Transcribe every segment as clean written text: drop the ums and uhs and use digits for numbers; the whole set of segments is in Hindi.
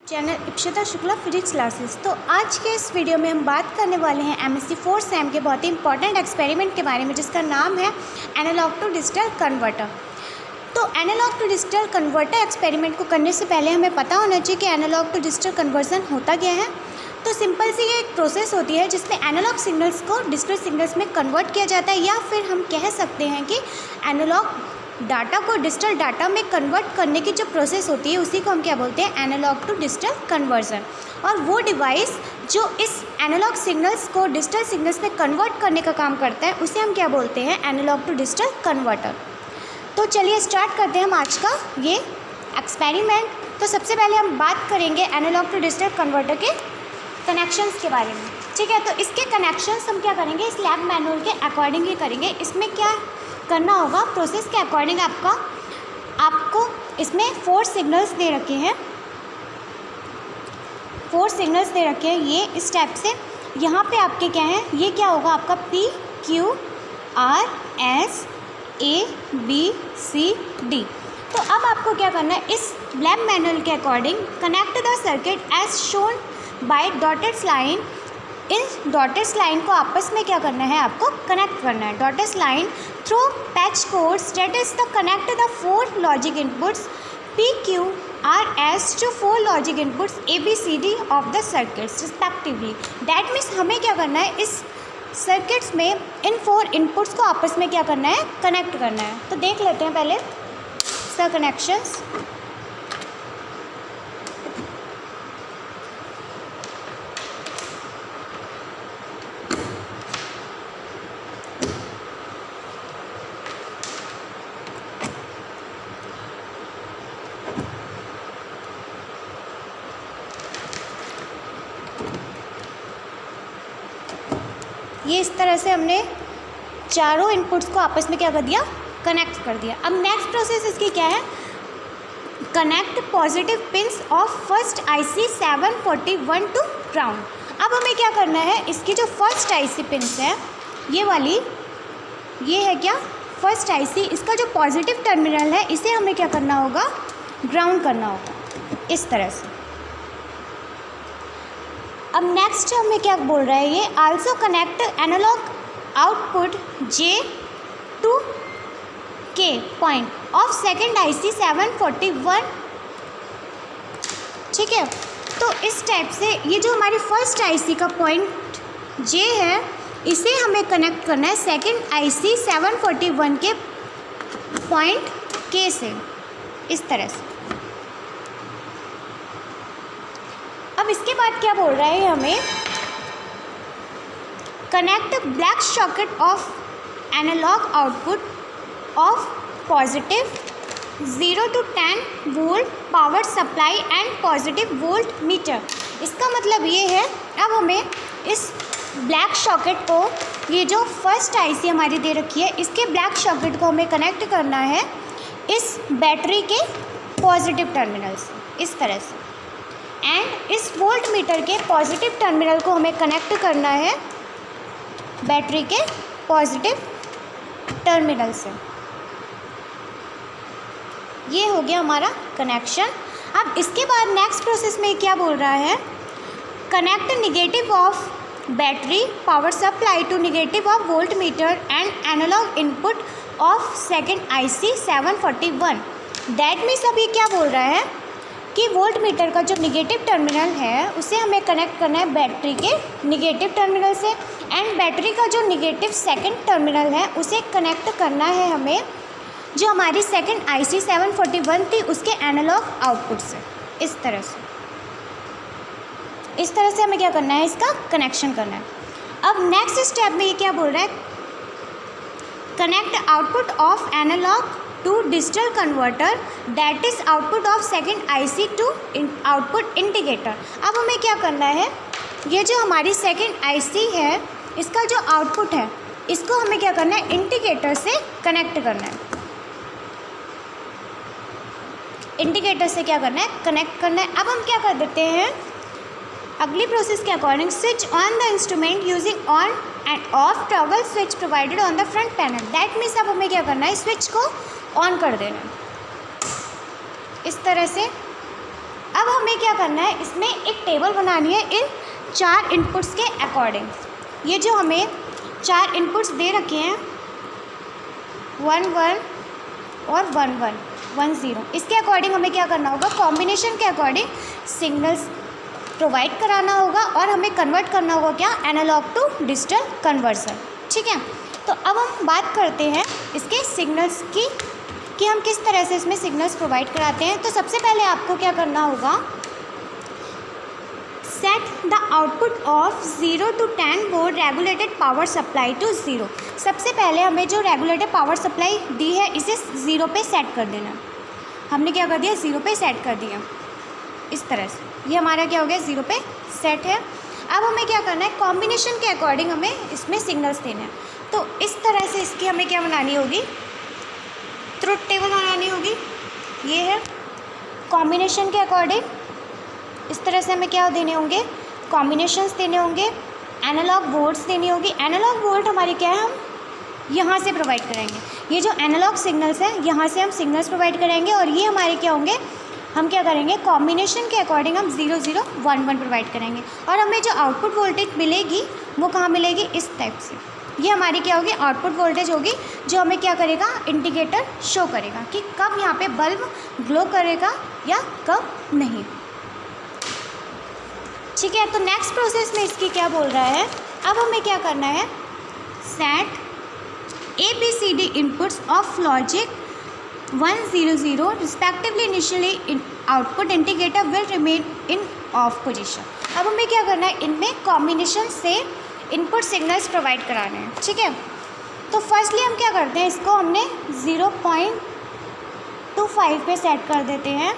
Channel Ipsita Shukla physics classes. तो आज के इस वीडियो में हम बात करने वाले हैं एमएससी 4 सेम के बहुत ही इंपॉर्टेंट एक्सपेरिमेंट के बारे में, जिसका नाम है एनालॉग टू डिजिटल कन्वर्टर। तो analogue to digital converter experiment को करने से पहले हमें पता होना चाहिए कि एनालॉग टू डिजिटल कन्वर्जन होता क्या है। तो सिंपल सी ये एक प्रोसेस होती है जिसमें एनालॉग सिग्नल्स को डिजिटल सिग्नल्स में कन्वर्ट किया जाता है, या फिर हम कह सकते हैं कि एनालॉग डाटा को डिजिटल डाटा में कन्वर्ट करने की जो प्रोसेस होती है उसी को हम क्या बोलते हैं, एनालॉग टू डिजिटल कन्वर्जन। और वो डिवाइस जो इस एनालॉग सिग्नल्स को डिजिटल सिग्नल्स में कन्वर्ट करने का काम करता है उसे हम क्या बोलते हैं, एनालॉग टू डिजिटल कन्वर्टर। तो चलिए स्टार्ट करते हैं हम आज का ये एक्सपेरिमेंट। तो सबसे पहले हम बात करेंगे एनालॉग टू डिजिटल कन्वर्टर के कनेक्शंस के बारे में, ठीक है। तो इसके कनेक्शंस हम क्या करेंगे, इस लैब मैनुअल के अकॉर्डिंग ही करेंगे। इसमें क्या करना होगा, प्रोसेस के अकॉर्डिंग आपको इसमें 4 सिग्नल्स दे रखे हैं, 4 सिग्नल्स दे रखे हैं ये इस टाइप से। यहाँ पे आपके क्या है, ये क्या होगा आपका P Q R S A B C D। तो अब आपको क्या करना है, इस लैब मैनुअल के according connect the circuit as shown by dotted line. इन डॉटेड लाइन को आपस में क्या करना है, आपको कनेक्ट करना है। Dotted line through patch codes that is the connect the 4 logic inputs P Q R S to 4 logic inputs A B C D of the circuits respectively. That means हमें क्या करना है, इस सर्किट्स में इन 4 इनपुट्स को आपस में क्या करना है, कनेक्ट करना है। तो देख लेते हैं पहले इसका कनेक्शंस। ये इस तरह से हमने चारों इनपुट्स को आपस में क्या कर दिया, कनेक्ट कर दिया। अब नेक्स्ट प्रोसेस इसकी क्या है, connect positive pins of first IC 741 to ground. अब हमें क्या करना है, इसकी जो फर्स्ट IC पिंस है ये वाली, ये है क्या फर्स्ट IC, इसका जो पॉजिटिव टर्मिनल है इसे हमें क्या करना होगा, ग्राउंड करना होगा इस तरह से। अब नेक्स्ट हमें क्या बोल रहा है, ये also connect analogue output J to K point of second IC 741, ठीक है। तो इस टाइप से ये जो हमारी फर्स्ट IC का पॉइंट J है इसे हमें कनेक्ट करना है सेकेंड IC 741 के पॉइंट K से, इस तरह से। अब इसके बाद क्या बोल रहा है हमें, connect black socket of analogue output of positive 0 to 10 volt power supply and positive voltmeter. इसका मतलब ये है, अब हमें इस ब्लैक सॉकेट को, ये जो फर्स्ट IC हमारी दे रखी है इसके ब्लैक सॉकेट को हमें कनेक्ट करना है इस बैटरी के पॉजिटिव टर्मिनल से, इस तरह से। एंड इस वोल्ट मीटर के पॉजिटिव टर्मिनल को हमें कनेक्ट करना है बैटरी के पॉजिटिव टर्मिनल से। ये हो गया हमारा कनेक्शन। अब इसके बाद नेक्स्ट प्रोसेस में क्या बोल रहा है, connect negative of battery power supply to negative of volt meter and analogue input of second IC 741। That means अब ये क्या बोल रहा है कि वोल्ट मीटर का जो निगेटिव टर्मिनल है उसे हमें कनेक्ट करना है बैटरी के निगेटिव टर्मिनल से, एंड बैटरी का जो निगेटिव सेकंड टर्मिनल है उसे कनेक्ट करना है हमें जो हमारी सेकंड IC 741 थी उसके एनालॉग आउटपुट से, इस तरह से। इस तरह से हमें क्या करना है, इसका कनेक्शन करना है। अब नेक्स्ट स्टेप में ये क्या बोल रहा है, connect output of analogue to digital converter that is output of second IC to output indicator. अब हमें क्या करना है, ये जो हमारी सेकेंड IC है इसका जो आउटपुट है इसको हमें क्या करना है, इंडिकेटर से कनेक्ट करना है। इंडिकेटर से क्या करना है, कनेक्ट करना है। अब हम क्या कर देते हैं, अगली प्रोसेस के according switch on the instrument using on end of toggle switch provided on the front panel. That means अब हमें क्या करना है, स्विच को ऑन कर देना है इस तरह से। अब अब हमें क्या करना है, इसमें एक टेबल बनानी है इन 4 इनपुट्स के अकॉर्डिंग। ये जो हमें 4 इनपुट्स दे रखे हैं 1 1 और 1 1 1 0, इसके अकॉर्डिंग हमें क्या करना होगा, कॉम्बिनेशन के अकॉर्डिंग सिग्नल्स प्रोवाइड कराना होगा और हमें कन्वर्ट करना होगा क्या, एनालॉग टू डिजिटल कन्वर्टर। ठीक है, तो अब हम बात करते हैं इसके सिग्नल्स की कि हम किस तरह से इसमें सिग्नल्स प्रोवाइड कराते हैं। तो सबसे पहले आपको क्या करना होगा, set the output of 0 to 10 volt regulated power supply to 0। सबसे पहले हमें जो रेगुलेटेड पावर सप्लाई दी है इसे 0 पे सेट कर देना। हमने क्या कर दिया, 0 पे सेट कर दिया इस तरह से। ये हमारा क्या हो गया, 0 पे सेट है। अब हमें क्या करना है, कॉम्बिनेशन के अकॉर्डिंग हमें इसमें सिग्नल्स देने हैं। तो इस तरह से इसकी हमें क्या बनानी होगी, ट्रुथ टेबल बनानी होगी। ये है कॉम्बिनेशन के अकॉर्डिंग, इस तरह से हमें क्या देने होंगे, कॉम्बिनेशंस देने होंगे, एनालॉग वोल्ट्स देनी होगी। एनालॉग वोल्ट हमारी क्या है, हम यहाँ से प्रोवाइड कराएंगे। ये जो एनालॉग सिग्नल्स हैं यहाँ से हम सिग्नल्स प्रोवाइड कराएंगे और ये हमारे क्या होंगे, हम क्या करेंगे, कॉम्बिनेशन के अकॉर्डिंग हम 0 0 1 1 प्रोवाइड करेंगे और हमें जो आउटपुट वोल्टेज मिलेगी वो कहाँ मिलेगी, इस टाइप से। ये हमारी क्या होगी, आउटपुट वोल्टेज होगी, जो हमें क्या करेगा, इंडिकेटर शो करेगा कि कब यहाँ पे बल्ब ग्लो करेगा या कब नहीं। ठीक है, तो नेक्स्ट प्रोसेस में इसकी क्या बोल रहा है, अब हमें क्या करना है, set ABCD inputs of logic 1 0 0 respectively initially output indicator will remain in of position. अब हमें क्या करना है, इनमें कॉम्बिनेशन से इनपुट सिग्नल्स प्रोवाइड कराने हैं। ठीक है, तो फर्स्टली हम क्या करते हैं, इसको हमने 0.25 पे सेट कर देते हैं,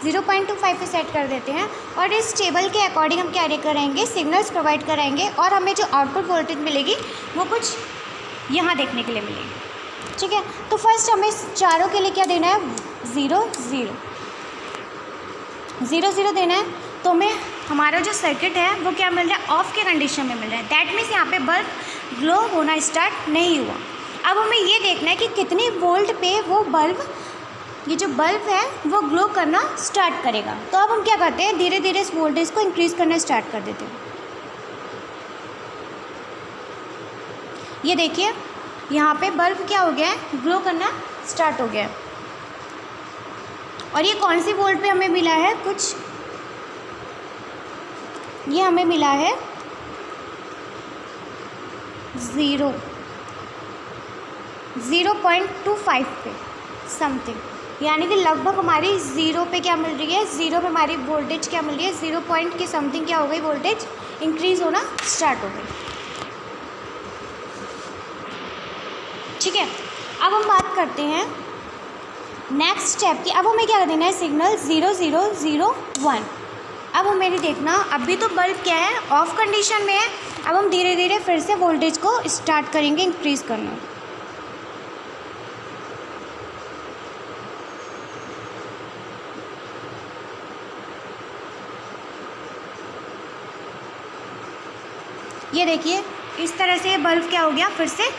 0.25 पे सेट कर देते हैं और इस टेबल के अकॉर्डिंग हम क्या करेंगे, सिग्नल्स प्रोवाइड कराएंगे और हमें जो आउटपुट वोल्टेज मिलेगी वो कुछ यहाँ देखने के लिए मिलेगी। ठीक है, तो फर्स्ट हमें चारों के लिए क्या देना है, 0 0 0 0 देना है। तो हमें हमारा जो सर्किट है वो क्या मिल रहा है, ऑफ के कंडीशन में मिल रहा है। दैट मीन्स यहाँ पे बल्ब ग्लो होना स्टार्ट नहीं हुआ। अब हमें ये देखना है कि कितनी वोल्ट पे वो बल्ब, ये जो बल्ब है वो ग्लो करना स्टार्ट करेगा। तो अब हम क्या करते हैं, धीरे धीरे इस वोल्टेज को इंक्रीज़ करना स्टार्ट कर देते हैं। ये देखिए यहाँ पे बल्ब क्या हो गया है, ग्लो करना स्टार्ट हो गया है। और ये कौन सी वोल्ट पे हमें मिला है, कुछ ये हमें मिला है 0.25 पे समथिंग, यानी कि लगभग हमारी 0 पे क्या मिल रही है, 0 पे हमारी वोल्टेज क्या मिल रही है, 0 पॉइंट की समथिंग क्या हो गई, वोल्टेज इंक्रीज़ होना स्टार्ट हो गई। ठीक है, अब हम बात करते हैं नेक्स्ट स्टेप की। अब हमें क्या देना है, सिग्नल 0 0 0 1। अब हमें नहीं देखना, अभी तो बल्ब क्या है, ऑफ कंडीशन में है। अब हम धीरे धीरे फिर से वोल्टेज को स्टार्ट करेंगे इंक्रीज़ करना। ये देखिए इस तरह से बल्ब क्या हो गया, फिर से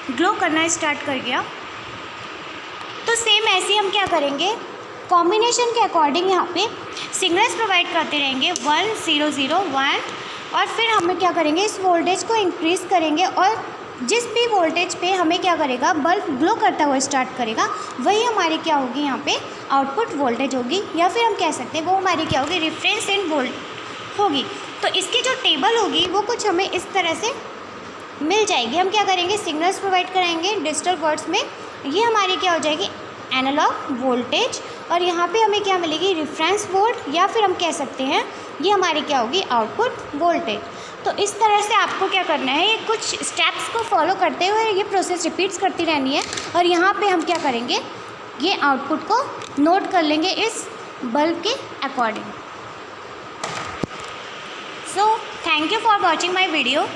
ग्लो करना स्टार्ट कर गया। तो सेम ऐसे ही हम क्या करेंगे, कॉम्बिनेशन के अकॉर्डिंग यहाँ पे सिग्नल्स प्रोवाइड करते रहेंगे 1 0 0 1 और फिर हमें क्या करेंगे, इस वोल्टेज को इंक्रीज़ करेंगे और जिस भी वोल्टेज पे हमें क्या करेगा, बल्ब ग्लो करता हुआ स्टार्ट करेगा, वही हमारी क्या होगी, यहाँ पे आउटपुट वोल्टेज होगी, या फिर हम कह सकते हैं वो हमारी क्या होगी, रेफरेंस इन वोल्ट होगी। तो इसकी जो टेबल होगी वो कुछ हमें इस तरह से मिल जाएगी। हम क्या करेंगे, सिग्नल्स प्रोवाइड कराएंगे डिजिटल वर्ड्स में, ये हमारी क्या हो जाएगी, एनालॉग वोल्टेज, और यहाँ पे हमें क्या मिलेगी, रेफरेंस वोल्ट, या फिर हम कह सकते हैं ये हमारी क्या होगी, आउटपुट वोल्टेज। तो इस तरह से आपको क्या करना है, ये कुछ स्टेप्स को फॉलो करते हुए ये प्रोसेस रिपीट्स करती रहनी है और यहाँ पे हम क्या करेंगे, ये आउटपुट को नोट कर लेंगे इस बल्ब के according. So thank you for watching my video.